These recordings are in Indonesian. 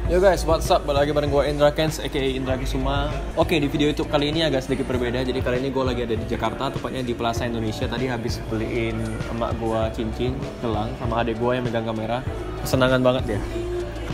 Yo guys, what's up? Balik lagi bareng gue Indra Kens, aka Indra Kusuma. Oke, di video YouTube kali ini agak sedikit berbeda. Jadi kali ini gue lagi ada di Jakarta, tepatnya di Plaza Indonesia. Tadi habis beliin emak gue cincin, gelang, sama adik gue yang megang kamera. Kesenangan banget ya.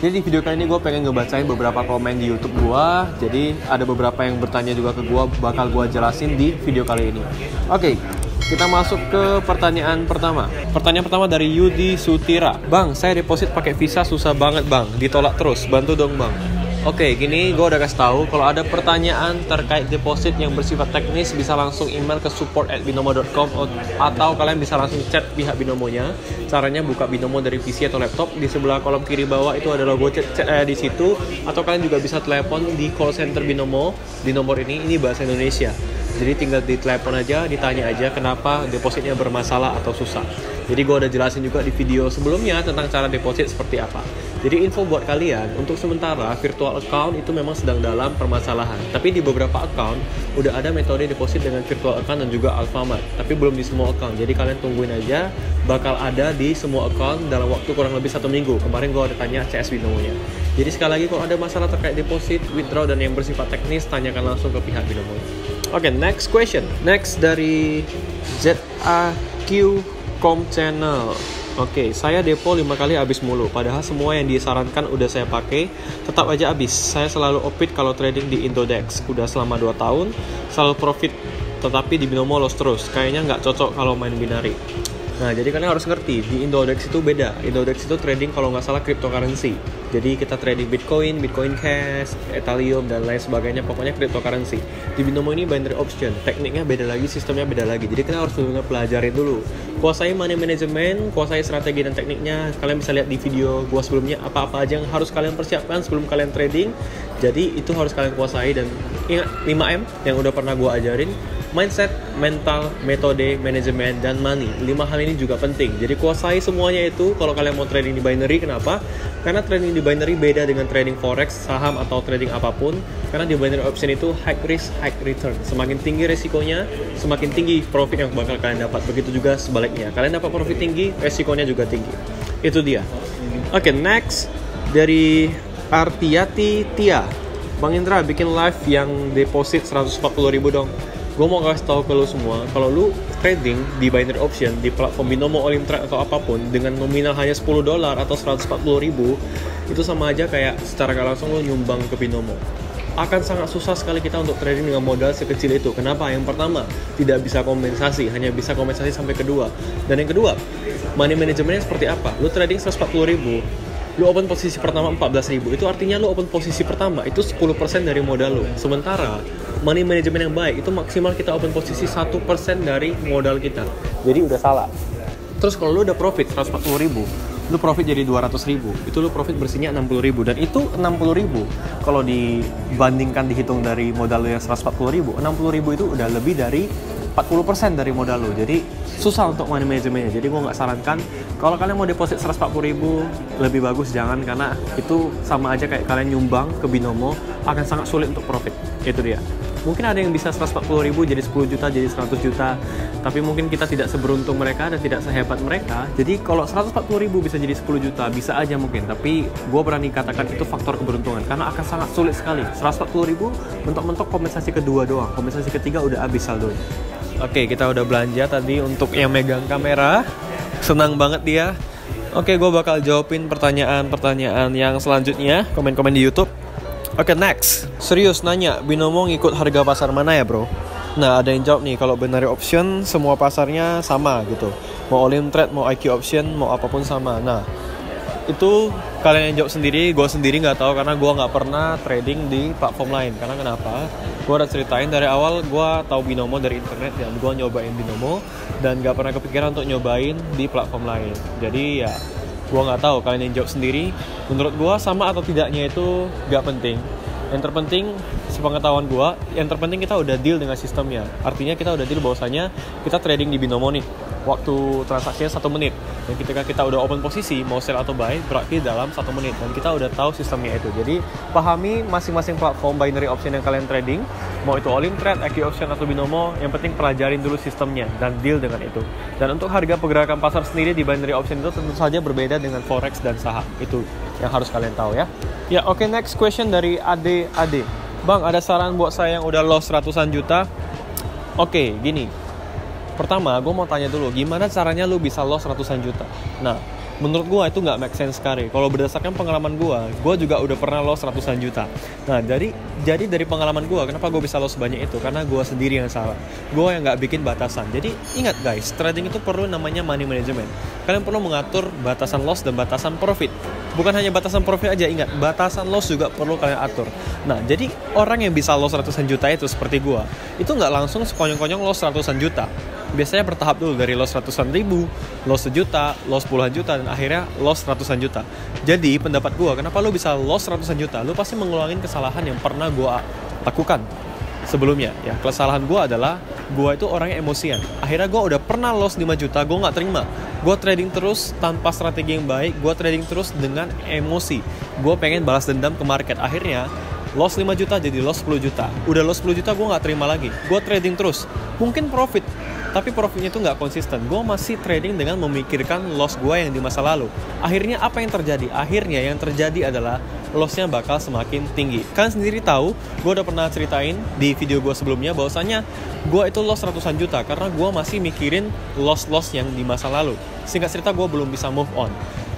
Jadi di video kali ini gue pengen ngebacain beberapa komen di YouTube gue. Jadi ada beberapa yang bertanya juga ke gue, bakal gue jelasin di video kali ini. Oke, kita masuk ke pertanyaan pertama. Pertanyaan pertama dari Yudi Sutira. Bang, saya deposit pakai Visa susah banget bang, ditolak terus, bantu dong bang. Oke, gini gue udah kasih tahu kalau ada pertanyaan terkait deposit yang bersifat teknis bisa langsung email ke support@binomo.com atau kalian bisa langsung chat pihak Binomonya. Caranya buka Binomo dari PC atau laptop, di sebelah kolom kiri bawah itu ada logo chat di situ, atau kalian juga bisa telepon di call center Binomo di nomor ini bahasa Indonesia. Jadi tinggal ditelepon aja, ditanya aja kenapa depositnya bermasalah atau susah. Jadi gue udah jelasin juga di video sebelumnya tentang cara deposit seperti apa. Jadi info buat kalian, untuk sementara virtual account itu memang sedang dalam permasalahan. Tapi di beberapa account udah ada metode deposit dengan virtual account dan juga Alfamart. Tapi belum di semua account, jadi kalian tungguin aja. Bakal ada di semua account dalam waktu kurang lebih 1 minggu. Kemarin gue udah tanya CS Binomonya. Jadi sekali lagi kalau ada masalah terkait deposit, withdraw dan yang bersifat teknis, tanyakan langsung ke pihak Binomo. Oke, next question. Next dari ZAQ.com channel. Oke, saya depo 5 kali habis mulu. Padahal semua yang disarankan udah saya pakai, tetap aja habis. Saya selalu opit kalau trading di Indodex. Udah selama 2 tahun, selalu profit. Tetapi di Binomo loss terus. Kayaknya nggak cocok kalau main binary. Nah, jadi kalian harus ngerti, di Indodex itu beda. Indodex itu trading kalau nggak salah cryptocurrency. Jadi kita trading Bitcoin, Bitcoin Cash, Ethereum, dan lain sebagainya. Pokoknya cryptocurrency. Di Binomo ini binary option. Tekniknya beda lagi, sistemnya beda lagi. Jadi kalian harus benar-benar pelajarin dulu. Kuasai money management, kuasai strategi dan tekniknya. Kalian bisa lihat di video gua sebelumnya apa-apa aja yang harus kalian persiapkan sebelum kalian trading. Jadi itu harus kalian kuasai. Dan ingat 5M yang udah pernah gua ajarin. Mindset, mental, metode, manajemen, dan money. 5 hal ini juga penting. Jadi kuasai semuanya itu kalau kalian mau trading di binary. Kenapa? Karena trading di binary beda dengan trading forex, saham, atau trading apapun. Karena di binary option itu high risk, high return. Semakin tinggi resikonya, semakin tinggi profit yang bakal kalian dapat. Begitu juga sebaliknya. Kalian dapat profit tinggi, resikonya juga tinggi. Itu dia. Oke, next dari Artiati Tia. Bang Indra bikin live yang deposit 140.000 dong. Gue mau kasih tahu ke lu semua, kalau lu trading di binary option di platform Binomo, Olimtrade atau apapun dengan nominal hanya $10 atau 140.000, itu sama aja kayak secara gak langsung lu nyumbang ke Binomo. Akan sangat susah sekali kita untuk trading dengan modal sekecil itu. Kenapa? Yang pertama, tidak bisa kompensasi, hanya bisa kompensasi sampai kedua. Dan yang kedua, money managementnya seperti apa? Lu trading 140.000, lu open posisi pertama 14.000, itu artinya lu open posisi pertama itu 10% dari modal lu. Sementara money management yang baik itu maksimal kita open posisi 1% dari modal kita. Jadi udah salah. Terus kalau lu udah profit 140.000, lu profit jadi 200.000, itu lu profit bersihnya 60.000. Dan itu 60.000 kalau dibandingkan dihitung dari modal lu yang 140.000, 60.000 itu udah lebih dari 40% dari modal lo. Jadi susah untuk money managementnya. Jadi gue nggak sarankan kalau kalian mau deposit 140.000, lebih bagus jangan, karena itu sama aja kayak kalian nyumbang ke Binomo, akan sangat sulit untuk profit. Itu dia. Mungkin ada yang bisa 140.000 jadi 10 juta, jadi 100 juta, tapi mungkin kita tidak seberuntung mereka dan tidak sehebat mereka. Jadi kalau 140.000 bisa jadi 10 juta, bisa aja mungkin, tapi gue berani katakan itu faktor keberuntungan, karena akan sangat sulit sekali. 140.000 mentok-mentok kompensasi kedua doang, kompensasi ketiga udah habis saldonya. Oke, kita udah belanja tadi untuk yang megang kamera. Senang banget dia. Oke, gue bakal jawabin pertanyaan-pertanyaan yang selanjutnya, komen-komen di YouTube. Oke, next. Serius nanya, Binomo ngikut harga pasar mana ya bro? Nah, ada yang jawab nih, kalau binary option semua pasarnya sama gitu. Mau Olimtrade, mau IQ option, mau apapun sama. Nah, itu kalian yang jawab sendiri. Gue sendiri nggak tahu karena gue nggak pernah trading di platform lain. Karena kenapa? Gue udah ceritain dari awal, gue tahu Binomo dari internet dan gue nyobain Binomo dan nggak pernah kepikiran untuk nyobain di platform lain. Jadi ya gue nggak tahu, kalian yang jawab sendiri. Menurut gue sama atau tidaknya itu nggak penting. Yang terpenting sepengetahuan gue, yang terpenting kita udah deal dengan sistemnya. Artinya kita udah deal bahwasanya kita trading di Binomo nih, waktu transaksinya 1 menit. Dan ketika kita udah open posisi, mau sell atau buy, berarti dalam 1 menit. Dan kita udah tahu sistemnya itu. Jadi, pahami masing-masing platform binary option yang kalian trading. Mau itu all in trade, equity option atau binomo, yang penting pelajarin dulu sistemnya dan deal dengan itu. Dan untuk harga pergerakan pasar sendiri di binary option itu tentu saja berbeda dengan forex dan saham. Itu yang harus kalian tahu ya. Ya, oke, next question dari Ade. Bang, ada saran buat saya yang udah loss ratusan juta? Oke, gini. Pertama, gue mau tanya dulu, gimana caranya lu bisa loss ratusan juta? Nah, menurut gue itu nggak make sense sekali. Kalau berdasarkan pengalaman gue juga udah pernah loss ratusan juta. Nah, jadi dari pengalaman gue, kenapa gue bisa loss sebanyak itu? Karena gue sendiri yang salah. Gue yang nggak bikin batasan. Jadi ingat guys, trading itu perlu namanya money management. Kalian perlu mengatur batasan loss dan batasan profit. Bukan hanya batasan profit aja, ingat, batasan loss juga perlu kalian atur. Nah, jadi orang yang bisa loss ratusan juta itu seperti gue, itu nggak langsung sekonyong-konyong loss ratusan juta. Biasanya bertahap dulu, dari loss ratusan ribu, loss sejuta, loss puluhan juta, dan akhirnya loss ratusan juta. Jadi pendapat gue, kenapa lu bisa loss ratusan juta? Lu pasti mengulangin kesalahan yang pernah gue lakukan sebelumnya. Ya, kesalahan gue adalah gue itu orangnya emosian. Akhirnya gue udah pernah loss 5 juta, gue nggak terima. Gue trading terus tanpa strategi yang baik, gue trading terus dengan emosi. Gue pengen balas dendam ke market. Akhirnya loss 5 juta jadi loss 10 juta. Udah loss 10 juta gue nggak terima lagi. Gue trading terus. Mungkin profit, tapi profitnya itu nggak konsisten. Gue masih trading dengan memikirkan loss gue yang di masa lalu. Akhirnya apa yang terjadi? Akhirnya yang terjadi adalah lossnya bakal semakin tinggi. Kalian sendiri tahu, gue udah pernah ceritain di video gue sebelumnya bahwasanya gue itu loss ratusan juta karena gue masih mikirin loss-loss yang di masa lalu. Singkat cerita, gue belum bisa move on.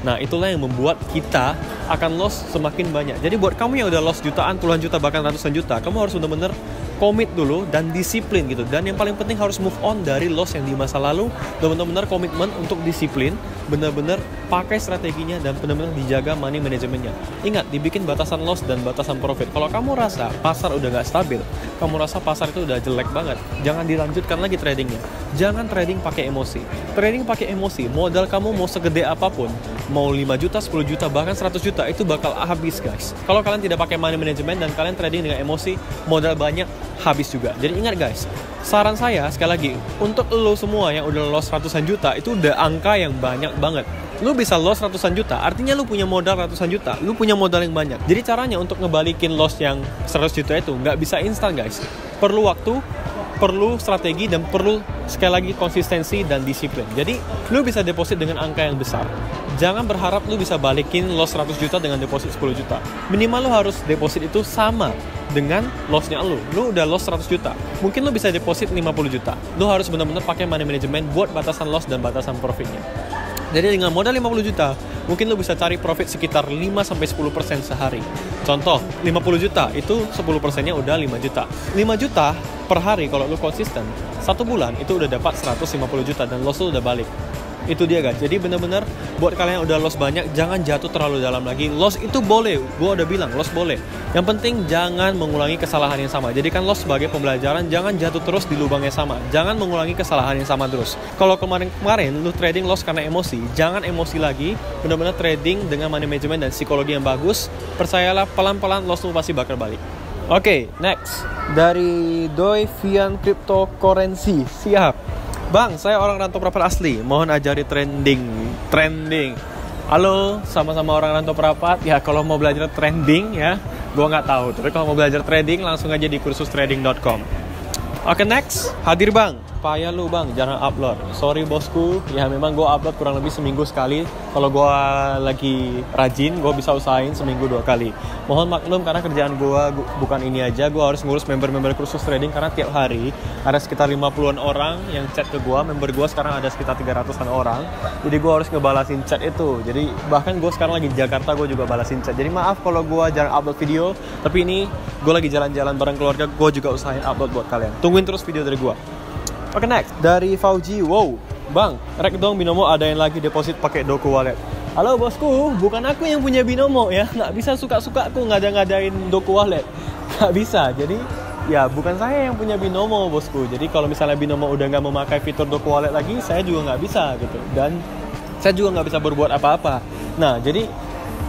Nah, itulah yang membuat kita akan loss semakin banyak. Jadi buat kamu yang udah loss jutaan, puluhan juta, bahkan ratusan juta, kamu harus benar-benar komit dulu dan disiplin gitu. Dan yang paling penting harus move on dari loss yang di masa lalu. Dan benar-benar komitmen untuk disiplin, benar-benar pakai strateginya dan benar-benar dijaga money manajemennya. Ingat, dibikin batasan loss dan batasan profit. Kalau kamu rasa pasar udah nggak stabil, kamu rasa pasar itu udah jelek banget, jangan dilanjutkan lagi tradingnya. Jangan trading pakai emosi. Trading pakai emosi, modal kamu mau segede apapun, mau 5 juta, 10 juta, bahkan 100 juta, itu bakal habis guys. Kalau kalian tidak pakai money management dan kalian trading dengan emosi, modal banyak habis juga. Jadi ingat guys, saran saya sekali lagi, untuk lo semua yang udah loss ratusan juta, itu udah angka yang banyak banget. Lu bisa loss ratusan juta, artinya lu punya modal ratusan juta, lu punya modal yang banyak. Jadi caranya untuk ngebalikin loss yang 100 juta itu nggak bisa instan guys. Perlu waktu, perlu strategi, dan perlu sekali lagi konsistensi dan disiplin. Jadi lu bisa deposit dengan angka yang besar. Jangan berharap lu bisa balikin loss 100 juta dengan deposit 10 juta. Minimal lu harus deposit itu sama dengan lossnya lu. Lu udah loss 100 juta, mungkin lu bisa deposit 50 juta. Lu harus benar-benar pakai money management buat batasan loss dan batasan profitnya. Jadi dengan modal 50 juta, mungkin lu bisa cari profit sekitar 5-10% sehari. Contoh, 50 juta, itu 10%-nya udah 5 juta. 5 juta per hari kalau lu konsisten, 1 bulan itu udah dapat 150 juta dan loss lu udah balik. Itu dia guys. Jadi benar-benar buat kalian yang udah loss banyak, jangan jatuh terlalu dalam lagi. Loss itu boleh, gue udah bilang loss boleh. Yang penting jangan mengulangi kesalahan yang sama. Jadikan loss sebagai pembelajaran, jangan jatuh terus di lubang yang sama. Jangan mengulangi kesalahan yang sama terus. Kalau kemarin lu trading loss karena emosi, jangan emosi lagi. Benar-benar trading dengan money management dan psikologi yang bagus. Percayalah, pelan-pelan loss lu pasti bakal balik. Oke, next. Dari Doi Vian Cryptocurrency. Siap. Bang, saya orang rantau perapat asli. Mohon ajari trending. Halo, sama-sama orang rantau perapat. Ya, kalau mau belajar trending ya, gue nggak tahu. Tapi kalau mau belajar trading, langsung aja di kursustrading.com. Oke, next. Hadir bang. Payah lu bang, jangan upload. Sorry bosku, ya memang gue upload kurang lebih seminggu sekali. Kalau gue lagi rajin, gue bisa usahain seminggu 2 kali. Mohon maklum karena kerjaan gue bukan ini aja. Gue harus ngurus member-member kursus trading karena tiap hari ada sekitar 50-an orang yang chat ke gue. Member gue sekarang ada sekitar 300-an orang. Jadi gue harus ngebalasin chat itu. Jadi bahkan gue sekarang lagi di Jakarta, gue juga balasin chat. Jadi maaf kalau gue jarang upload video. Tapi ini gue lagi jalan-jalan bareng keluarga. Gue juga usahain upload buat kalian. Tungguin terus video dari gue. Oke, next. Dari Fauji. Wow, bang, rek dong binomo ada yang lagi deposit pakai Doku Wallet. Halo bosku, bukan aku yang punya binomo ya. Nggak bisa suka-suka aku ngadain Doku Wallet. Nggak bisa. Jadi ya bukan saya yang punya binomo bosku. Jadi kalau misalnya binomo udah nggak memakai fitur Doku Wallet lagi, saya juga nggak bisa gitu. Dan saya juga nggak bisa berbuat apa-apa. Nah, jadi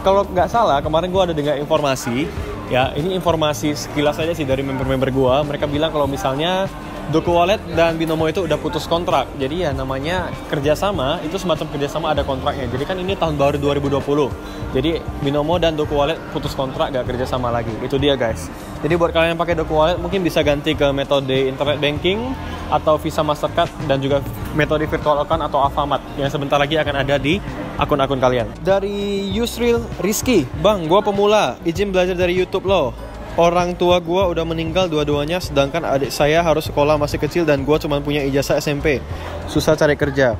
kalau nggak salah kemarin gue ada dengar informasi. Ya, ini informasi sekilas aja sih dari member-member gue. Mereka bilang kalau misalnya Doku Wallet dan Binomo itu udah putus kontrak. Jadi ya namanya kerjasama, itu semacam kerjasama ada kontraknya. Jadi kan ini tahun baru 2020. Jadi Binomo dan Doku Wallet putus kontrak, gak kerjasama lagi. Itu dia guys. Jadi buat kalian yang pakai Doku Wallet mungkin bisa ganti ke metode internet banking atau Visa Mastercard dan juga metode virtual account atau Alfamart yang sebentar lagi akan ada di akun-akun kalian. Dari Yusril Rizky, Bang, gua pemula, izin belajar dari YouTube loh. Orang tua gue udah meninggal dua-duanya, sedangkan adik saya harus sekolah masih kecil dan gue cuma punya ijazah SMP. Susah cari kerja.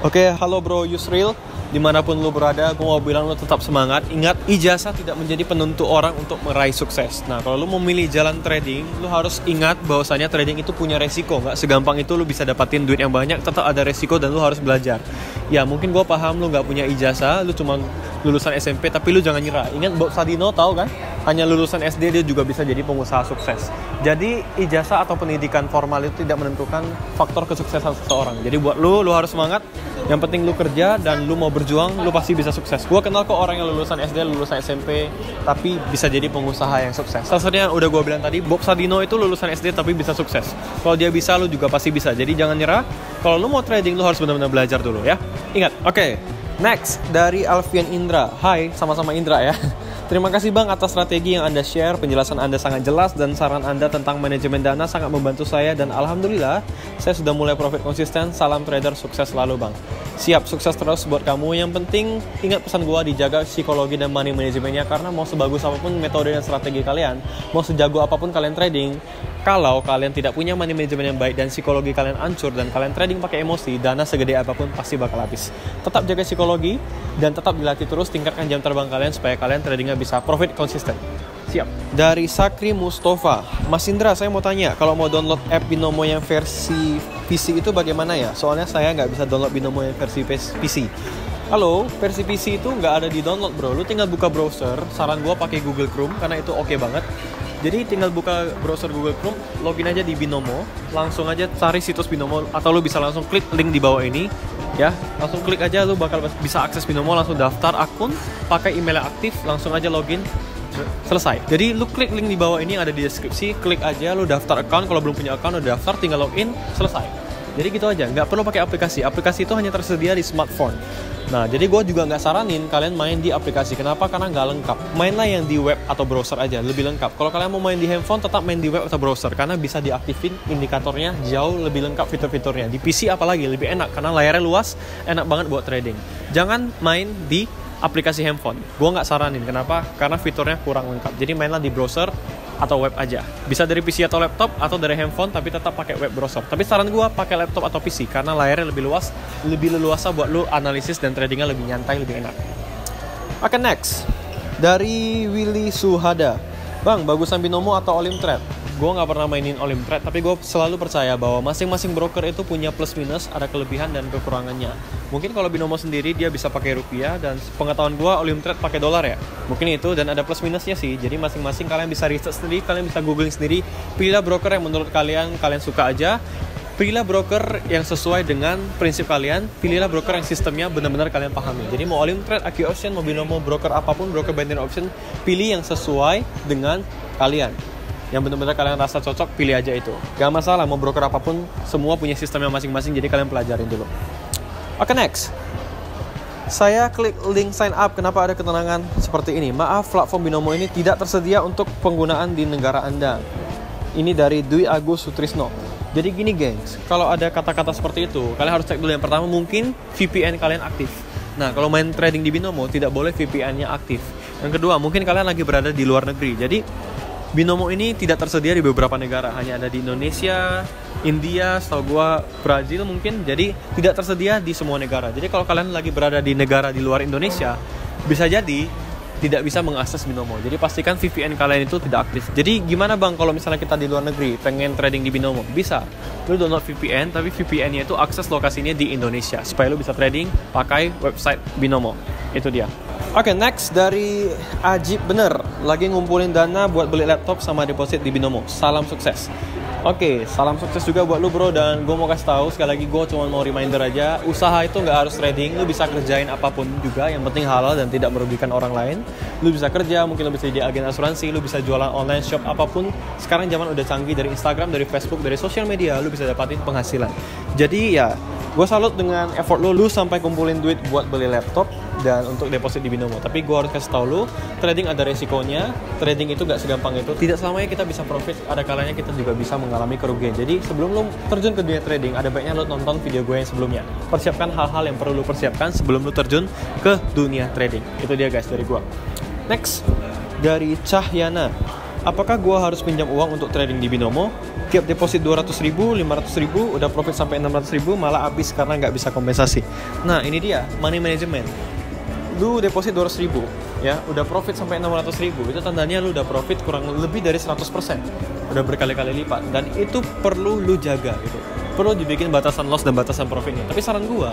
Oke, halo bro Yusril. Dimanapun lu berada, gue mau bilang lu tetap semangat. Ingat, ijazah tidak menjadi penentu orang untuk meraih sukses. Nah, kalau lu memilih jalan trading, lu harus ingat bahwasanya trading itu punya resiko. Nggak segampang itu lu bisa dapatin duit yang banyak, tetap ada resiko dan lu harus belajar. Ya, mungkin gue paham lu nggak punya ijazah, lu cuma lulusan SMP, tapi lu jangan nyerah. Ingat Bob Sadino, tahu kan? Hanya lulusan SD dia juga bisa jadi pengusaha sukses. Jadi ijazah atau pendidikan formal itu tidak menentukan faktor kesuksesan seseorang. Jadi buat lu harus semangat. Yang penting lu kerja dan lu mau berjuang, lu pasti bisa sukses. Gua kenal kok orang yang lulusan SD, lulusan SMP, tapi bisa jadi pengusaha yang sukses. Salah satunya yang udah gua bilang tadi, Bob Sadino itu lulusan SD tapi bisa sukses. Kalau dia bisa, lu juga pasti bisa. Jadi jangan nyerah. Kalau lu mau trading, lu harus benar-benar belajar dulu ya. Ingat, oke. Next, dari Alfian Indra. Hai, sama-sama Indra ya. Terima kasih Bang atas strategi yang Anda share, penjelasan Anda sangat jelas dan saran Anda tentang manajemen dana sangat membantu saya dan Alhamdulillah saya sudah mulai profit konsisten. Salam trader, sukses selalu Bang. Siap, sukses terus buat kamu. Yang penting ingat pesan gua, dijaga psikologi dan money manajemennya, karena mau sebagus apapun metode dan strategi kalian, mau sejago apapun kalian trading, kalau kalian tidak punya money management yang baik dan psikologi kalian hancur dan kalian trading pakai emosi, dana segede apapun pasti bakal habis. Tetap jaga psikologi dan tetap dilatih terus, tingkatkan jam terbang kalian supaya kalian tradingnya bisa profit konsisten. Siap. Dari Sakri Mustafa, Mas Indra, saya mau tanya, kalau mau download app Binomo yang versi PC itu bagaimana ya? Soalnya saya nggak bisa download Binomo yang versi PC. Halo, versi PC itu nggak ada di download bro. Lu tinggal buka browser, saran gua pakai Google Chrome karena itu oke banget. Jadi tinggal buka browser Google Chrome, login aja di Binomo, langsung aja cari situs Binomo, atau lu bisa langsung klik link di bawah ini, ya, langsung klik aja, lu bakal bisa akses Binomo, langsung daftar akun, pakai email yang aktif, langsung aja login, selesai. Jadi lu klik link di bawah ini yang ada di deskripsi, klik aja, lu daftar account, kalau belum punya account, udah daftar, tinggal login, selesai. Jadi gitu aja, nggak perlu pakai aplikasi itu hanya tersedia di smartphone. Nah, jadi gue juga nggak saranin kalian main di aplikasi. Kenapa? Karena nggak lengkap. Mainlah yang di web atau browser aja, lebih lengkap. Kalau kalian mau main di handphone, tetap main di web atau browser, karena bisa diaktifin indikatornya jauh lebih lengkap fitur-fiturnya. Di PC apalagi lebih enak, karena layarnya luas, enak banget buat trading. Jangan main di aplikasi handphone. Gue nggak saranin. Kenapa? Karena fiturnya kurang lengkap. Jadi mainlah di browser atau web aja. Bisa dari PC atau laptop atau dari handphone, tapi tetap pakai web browser. Tapi saran gue pakai laptop atau PC karena layarnya lebih luas, lebih leluasa buat lu analisis dan tradingnya lebih nyantai, lebih enak. Oke, next. Dari Willy Suhada. Bang, bagusan Binomo atau Olimtrade? Gue nggak pernah mainin Olimtrade, tapi gue selalu percaya bahwa masing-masing broker itu punya plus minus, ada kelebihan dan kekurangannya. Mungkin kalau Binomo sendiri dia bisa pakai rupiah, dan pengetahuan gue Olimtrade pakai dolar ya. Mungkin itu, dan ada plus minusnya sih. Jadi masing-masing kalian bisa research sendiri, kalian bisa googling sendiri. Pilihlah broker yang menurut kalian suka aja. Pilihlah broker yang sesuai dengan prinsip kalian. Pilihlah broker yang sistemnya benar-benar kalian pahami. Jadi mau Olimtrade, AQ Option, mau Binomo, broker apapun, broker binary option, pilih yang sesuai dengan kalian. Yang benar-benar kalian rasa cocok, pilih aja itu. Gak masalah, mau broker apapun, semua punya sistemnya masing-masing, jadi kalian pelajarin dulu. Oke, next. Saya klik link sign up, kenapa ada ketenangan seperti ini? Maaf, platform Binomo ini tidak tersedia untuk penggunaan di negara Anda. Ini dari Dwi Agus Sutrisno. Jadi gini gengs, kalau ada kata-kata seperti itu, kalian harus cek dulu. Yang pertama, mungkin VPN kalian aktif. Nah, kalau main trading di Binomo, tidak boleh VPN-nya aktif. Yang kedua, mungkin kalian lagi berada di luar negeri. Jadi Binomo ini tidak tersedia di beberapa negara, hanya ada di Indonesia, India, setahu gua Brazil mungkin. Jadi tidak tersedia di semua negara. Jadi kalau kalian lagi berada di negara di luar Indonesia, bisa jadi tidak bisa mengakses Binomo. Jadi pastikan VPN kalian itu tidak aktif. Jadi gimana Bang kalau misalnya kita di luar negeri pengen trading di Binomo? Bisa. Lu download VPN, tapi VPN-nya itu akses lokasinya di Indonesia supaya lu bisa trading pakai website Binomo. Itu dia. Oke, next dari Ajib Bener. Lagi ngumpulin dana buat beli laptop sama deposit di Binomo. Salam sukses. Oke, salam sukses juga buat lu bro. Dan gue mau kasih tahu sekali lagi, gue cuma mau reminder aja, usaha itu nggak harus trading. Lu bisa kerjain apapun juga, yang penting halal dan tidak merugikan orang lain. Lu bisa kerja, mungkin lu bisa jadi agen asuransi, lu bisa jualan online shop apapun. Sekarang zaman udah canggih, dari Instagram, dari Facebook, dari sosial media, lu bisa dapatin penghasilan. Jadi ya, gue salut dengan effort lu sampai kumpulin duit buat beli laptop dan untuk deposit di Binomo. Tapi gue harus kasih tau lu, trading ada resikonya. Trading itu gak segampang itu. Tidak selamanya kita bisa profit, ada kalanya kita juga bisa mengalami kerugian. Jadi sebelum lu terjun ke dunia trading, ada baiknya lu nonton video gue yang sebelumnya. Persiapkan hal-hal yang perlu lu persiapkan sebelum lu terjun ke dunia trading. Itu dia guys dari gue. Next, dari Cahyana. Apakah gue harus pinjam uang untuk trading di Binomo? Tiap deposit 200.000, 500.000, udah profit sampai 600.000, malah habis karena nggak bisa kompensasi. Nah ini dia, money management. Lu deposit 200.000, ya, udah profit sampai 600.000, itu tandanya lu udah profit kurang lebih dari 100%. Udah berkali-kali lipat, dan itu perlu lu jaga gitu. Perlu dibikin batasan loss dan batasan profitnya. Tapi saran gue,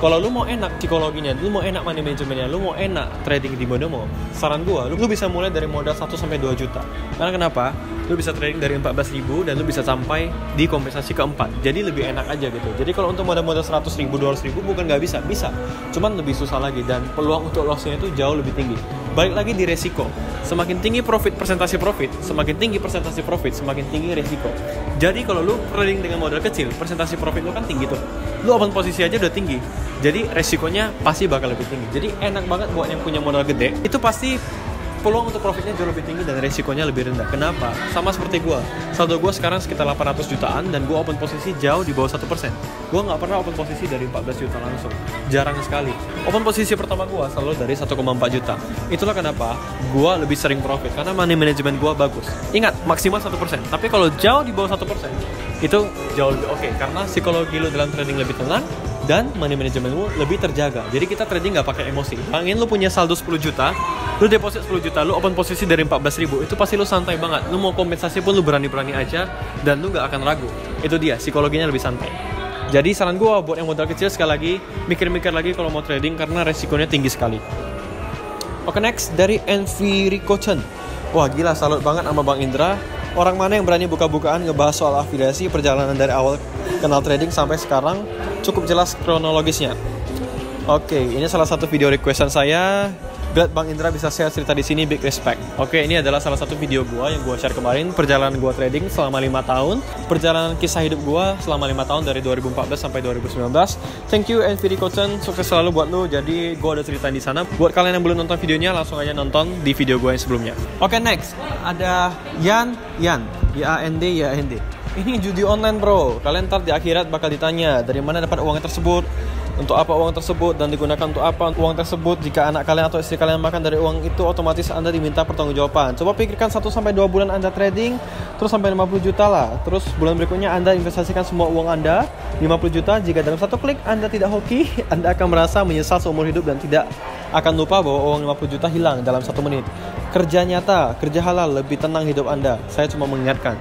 kalau lu mau enak psikologinya, lu mau enak money managementnya, lu mau enak trading di Binomo, saran gua, lu bisa mulai dari modal 1-2 juta. Karena kenapa? Lu bisa trading dari 14.000 dan lu bisa sampai di kompensasi keempat. Jadi lebih enak aja gitu. Jadi kalau untuk modal 100.000, 200.000 bukan nggak bisa, bisa. Cuman lebih susah lagi dan peluang untuk lossnya itu jauh lebih tinggi. Balik lagi di resiko. Semakin tinggi persentase profit, semakin tinggi persentase profit, semakin tinggi resiko. Jadi kalau lu trading dengan modal kecil, persentase profit lu kan tinggi tuh. Lu open posisi aja udah tinggi. Jadi resikonya pasti bakal lebih tinggi. Jadi enak banget buat yang punya modal gede. Itu pasti peluang untuk profitnya jauh lebih tinggi dan resikonya lebih rendah. Kenapa? Sama seperti gue. Saldo gue sekarang sekitar 800 jutaan dan gue open posisi jauh di bawah 1%. Gue nggak pernah open posisi dari 14 juta langsung. Jarang sekali. Open posisi pertama gue selalu dari 1,4 juta. Itulah kenapa gue lebih sering profit. Karena money management gue bagus. Ingat, maksimal 1%. Tapi kalau jauh di bawah 1%, itu jauh lebih oke. Karena psikologi lu dalam trading lebih tenang dan money managementmu lebih terjaga. Jadi kita trading nggak pakai emosi. Bayangin lu punya saldo 10 juta, lu deposit 10 juta, lu open posisi dari 14.000, itu pasti lu santai banget. Lu mau kompensasi pun lu berani-berani aja dan lu nggak akan ragu. Itu dia, psikologinya lebih santai. Jadi saran gue buat yang modal kecil, sekali lagi mikir-mikir lagi kalau mau trading karena resikonya tinggi sekali. Oke, next dari Envy Rikochen. Wah gila, salut banget sama Bang Indra. Orang mana yang berani buka-bukaan ngebahas soal afiliasi, perjalanan dari awal kenal trading sampai sekarang, cukup jelas kronologisnya. Oke, ini salah satu video requestan saya. Glad Bang Indra bisa share cerita di sini, big respect. Oke, ini adalah salah satu video gua yang gua share kemarin, perjalanan gua trading selama 5 tahun, perjalanan kisah hidup gua selama 5 tahun dari 2014 sampai 2019. Thank you Envy Rikochen, sukses selalu buat lu. Jadi gua ada cerita di sana. Buat kalian yang belum nonton videonya, langsung aja nonton di video gua yang sebelumnya. Oke, next ada Yan, YAND. Ini judi online bro. Kalian ntar di akhirat bakal ditanya dari mana dapat uang tersebut, untuk apa uang tersebut, dan digunakan untuk apa uang tersebut. Jika anak kalian atau istri kalian makan dari uang itu, otomatis Anda diminta pertanggungjawaban. Coba pikirkan 1-2 bulan Anda trading, terus sampai 50 juta lah. Terus bulan berikutnya Anda investasikan semua uang Anda 50 juta. Jika dalam satu klik Anda tidak hoki, Anda akan merasa menyesal seumur hidup dan tidak akan lupa bahwa uang 50 juta hilang dalam 1 menit. Kerja nyata, kerja halal, lebih tenang hidup Anda. Saya cuma mengingatkan.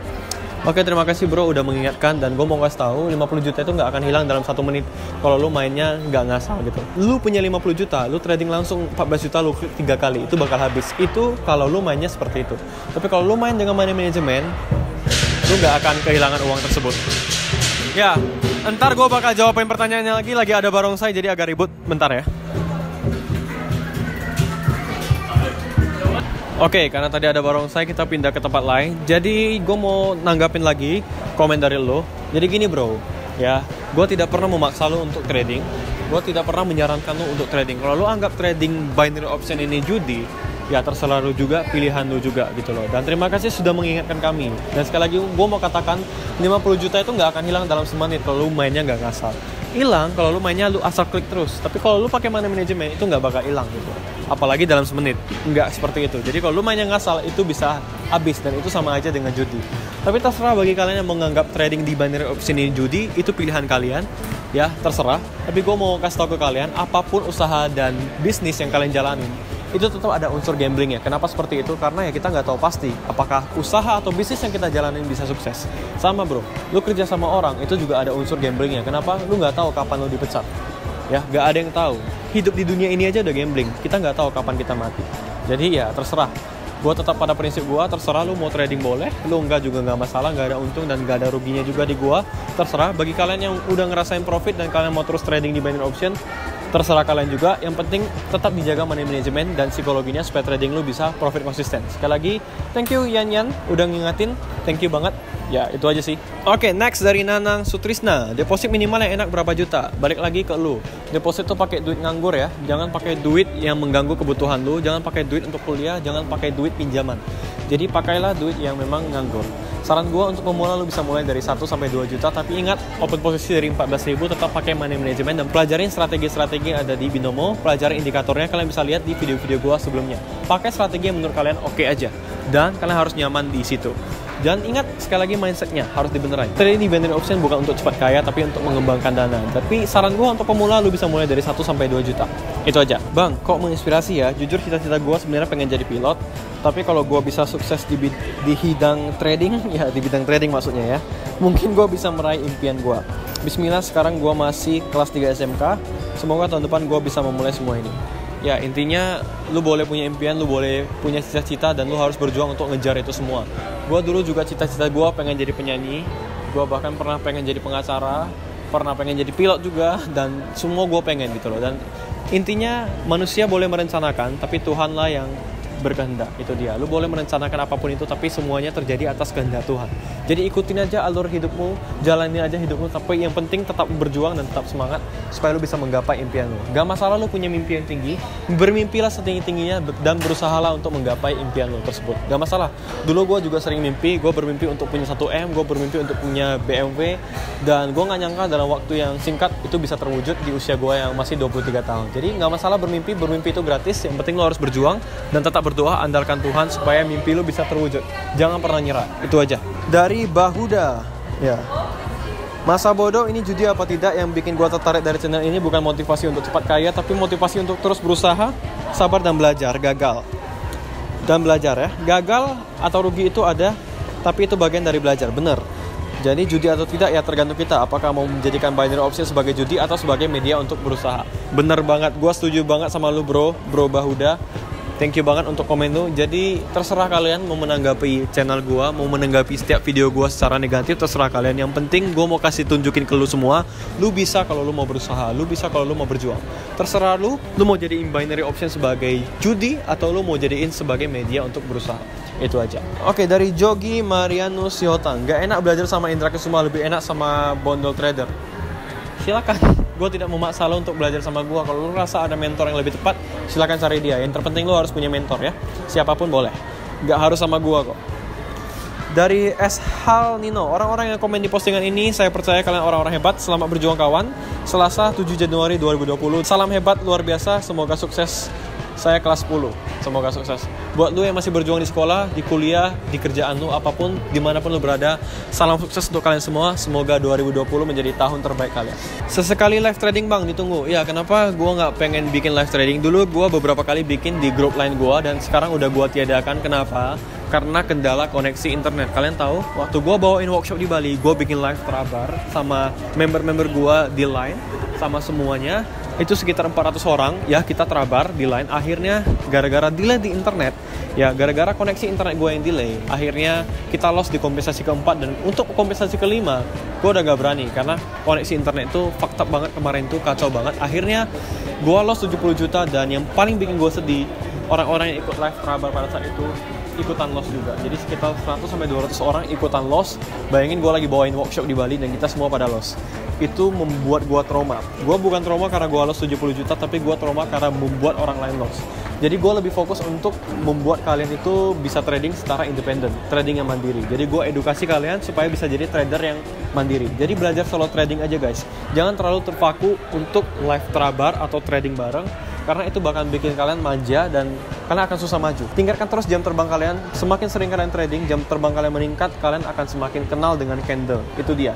Oke, terima kasih bro udah mengingatkan, dan gue mau kasih tahu 50 juta itu nggak akan hilang dalam 1 menit kalau lu mainnya nggak ngasal gitu. Lu punya 50 juta, lu trading langsung 14 juta, lu klik 3 kali, itu bakal habis. Itu kalau lu mainnya seperti itu. Tapi kalau lu main dengan money management, lu nggak akan kehilangan uang tersebut. Ya, ntar gue bakal jawabin pertanyaannya lagi ada barongsai jadi agak ribut, bentar ya. Oke, karena tadi ada barongsai, kita pindah ke tempat lain. Jadi gue mau nanggapin lagi komen dari lo. Jadi gini bro, ya, gue tidak pernah memaksa lo untuk trading. Gue tidak pernah menyarankan lo untuk trading. Kalau lo anggap trading binary option ini judi, ya terserah lo juga, pilihan lo juga gitu loh. Dan terima kasih sudah mengingatkan kami. Dan sekali lagi gue mau katakan 50 juta itu nggak akan hilang dalam semenit kalau lo mainnya nggak ngasal. Hilang kalau lu mainnya lu asal klik terus. Tapi kalau lu pakai money management itu nggak bakal hilang gitu. Apalagi dalam semenit. Nggak seperti itu. Jadi kalau lu mainnya ngasal itu bisa habis, dan itu sama aja dengan judi. Tapi terserah bagi kalian yang menganggap trading di binary option ini judi, itu pilihan kalian. Ya terserah. Tapi gue mau kasih tau ke kalian, apapun usaha dan bisnis yang kalian jalanin, itu tetap ada unsur gambling ya. Kenapa seperti itu? Karena ya kita nggak tahu pasti apakah usaha atau bisnis yang kita jalanin bisa sukses. Sama bro, lu kerja sama orang itu juga ada unsur gamblingnya. Kenapa? Lu nggak tahu kapan lu dipecat. Ya, nggak ada yang tahu. Hidup di dunia ini aja udah gambling. Kita nggak tahu kapan kita mati. Jadi ya terserah. Gue tetap pada prinsip gue, terserah lu mau trading boleh, lu enggak juga nggak masalah, nggak ada untung dan nggak ada ruginya juga di gue. Terserah, bagi kalian yang udah ngerasain profit dan kalian mau terus trading di binary option, terserah kalian juga. Yang penting tetap dijaga money management dan psikologinya supaya trading lu bisa profit konsisten. Sekali lagi, thank you Yan udah ngingetin, thank you banget. Ya itu aja sih. Oke, next dari Nanang Sutrisna. Deposit minimal yang enak berapa juta? Balik lagi ke lu. Deposit tuh pakai duit nganggur ya. Jangan pakai duit yang mengganggu kebutuhan lu. Jangan pakai duit untuk kuliah. Jangan pakai duit pinjaman. Jadi pakailah duit yang memang nganggur. Saran gue untuk pemula lu bisa mulai dari 1 sampai 2 juta. Tapi ingat, open posisi dari 14.000 tetap pakai money management. Dan pelajarin strategi-strategi yang ada di Binomo. Pelajarin indikatornya, kalian bisa lihat di video-video gue sebelumnya. Pakai strategi yang menurut kalian oke aja. Dan kalian harus nyaman di situ. Dan ingat, sekali lagi mindsetnya harus dibenerin. Trading di binary option bukan untuk cepat kaya, tapi untuk mengembangkan dana. Tapi saran gue untuk pemula, lu bisa mulai dari 1 sampai 2 juta. Itu aja. Bang, kok menginspirasi ya? Jujur cita-cita gue sebenarnya pengen jadi pilot. Tapi kalau gue bisa sukses di bidang trading, ya di bidang trading maksudnya ya, mungkin gue bisa meraih impian gue. Bismillah, sekarang gue masih kelas 3 SMK. Semoga tahun depan gue bisa memulai semua ini. Ya intinya lu boleh punya impian, lu boleh punya cita-cita, dan lu harus berjuang untuk ngejar itu semua. Gue dulu juga cita-cita gue pengen jadi penyanyi. Gue bahkan pernah pengen jadi pengacara, pernah pengen jadi pilot juga, dan semua gue pengen gitu loh. Dan intinya manusia boleh merencanakan, tapi Tuhanlah yang berkehendak. Itu dia. Lu boleh merencanakan apapun itu, tapi semuanya terjadi atas kehendak Tuhan. Jadi ikutin aja alur hidupmu, jalani aja hidupmu, tapi yang penting tetap berjuang dan tetap semangat supaya lu bisa menggapai impian lu. Gak masalah lu punya mimpi yang tinggi, bermimpilah setinggi-tingginya dan berusahalah untuk menggapai impian lu tersebut. Gak masalah. Dulu gue juga sering mimpi, gue bermimpi untuk punya 1M, gue bermimpi untuk punya BMW, dan gue gak nyangka dalam waktu yang singkat itu bisa terwujud di usia gue yang masih 23 tahun. Jadi gak masalah bermimpi itu gratis, yang penting lu harus berjuang dan tetap berdoa, andalkan Tuhan supaya mimpi lu bisa terwujud. Jangan pernah nyerah. Itu aja. Dari Bahuda. Ya. Masa bodoh ini judi apa tidak? Yang bikin gua tertarik dari channel ini bukan motivasi untuk cepat kaya, tapi motivasi untuk terus berusaha, sabar dan belajar. Gagal dan belajar ya. Gagal atau rugi itu ada, tapi itu bagian dari belajar. Bener. Jadi judi atau tidak ya tergantung kita. Apakah mau menjadikan binary option sebagai judi atau sebagai media untuk berusaha. Bener banget. Gua setuju banget sama lu bro Bahuda. Thank you banget untuk komen lu. Jadi terserah kalian mau menanggapi channel gua, mau menanggapi setiap video gua secara negatif, terserah kalian. Yang penting gua mau kasih tunjukin ke lu semua, lu bisa kalau lu mau berusaha, lu bisa kalau lu mau berjuang. Terserah lu mau jadiin binary option sebagai judi atau lu mau jadiin sebagai media untuk berusaha. Itu aja. Oke, dari Jogi Marianus Yotang. Gak enak belajar sama Indra Kesuma, lebih enak sama Bondol Trader. Silakan. Gue tidak memaksa lo untuk belajar sama gue. Kalau lo rasa ada mentor yang lebih tepat, silakan cari dia. Yang terpenting lo harus punya mentor ya. Siapapun boleh. Gak harus sama gue kok. Dari S. Hal Nino. Orang-orang yang komen di postingan ini, saya percaya kalian orang-orang hebat. Selamat berjuang kawan. Selasa 7 Januari 2020. Salam hebat luar biasa. Semoga sukses. Saya kelas 10. Semoga sukses. Buat lu yang masih berjuang di sekolah, di kuliah, di kerjaan lu, apapun, dimanapun lu berada, salam sukses untuk kalian semua. Semoga 2020 menjadi tahun terbaik kalian. Sesekali live trading bang, ditunggu. Ya kenapa gue gak pengen bikin live trading? Dulu gue beberapa kali bikin di grup line gue, dan sekarang udah gue tiadakan. Kenapa? Karena kendala koneksi internet. Kalian tahu, waktu gue bawain workshop di Bali, gue bikin live terabar sama member-member gue di line, sama semuanya. Itu sekitar 400 orang ya, kita terabar di line. Akhirnya gara-gara delay di internet, ya gara-gara koneksi internet gue yang delay, akhirnya kita lost di kompensasi keempat. Dan untuk kompensasi kelima gue udah gak berani karena koneksi internet itu fucked up banget kemarin tuh, kacau banget. Akhirnya gue lost 70 juta. Dan yang paling bikin gue sedih, orang-orang yang ikut live terabar pada saat itu ikutan loss juga. Jadi sekitar 100-200 orang ikutan loss. Bayangin gue lagi bawain workshop di Bali dan kita semua pada loss. Itu membuat gue trauma. Gue bukan trauma karena gue loss 70 juta, tapi gue trauma karena membuat orang lain loss. Jadi gue lebih fokus untuk membuat kalian itu bisa trading secara independen, trading yang mandiri. Jadi gue edukasi kalian supaya bisa jadi trader yang mandiri. Jadi belajar solo trading aja guys. Jangan terlalu terpaku untuk live terabar atau trading bareng, karena itu bakal bikin kalian manja dan kalian akan susah maju. Tingkatkan terus jam terbang kalian. Semakin sering kalian trading, jam terbang kalian meningkat, kalian akan semakin kenal dengan candle. Itu dia.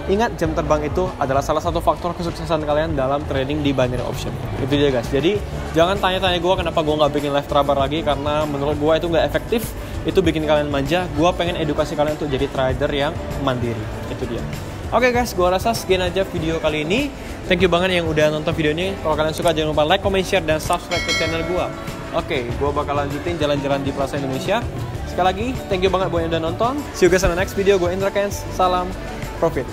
Ingat, jam terbang itu adalah salah satu faktor kesuksesan kalian dalam trading di binary option. Itu dia guys. Jadi jangan tanya-tanya gue kenapa gue gak bikin live terabar lagi, karena menurut gue itu gak efektif. Itu bikin kalian manja. Gue pengen edukasi kalian untuk jadi trader yang mandiri. Itu dia. Oke guys, gue rasa sekian aja video kali ini. Thank you banget yang udah nonton video ini. Kalau kalian suka jangan lupa like, comment, share, dan subscribe ke channel gue. Oke, gue bakal lanjutin jalan-jalan di Plaza Indonesia. Sekali lagi, thank you banget buat yang udah nonton. See you guys on the next video. Gue Indra Kens. Salam profit.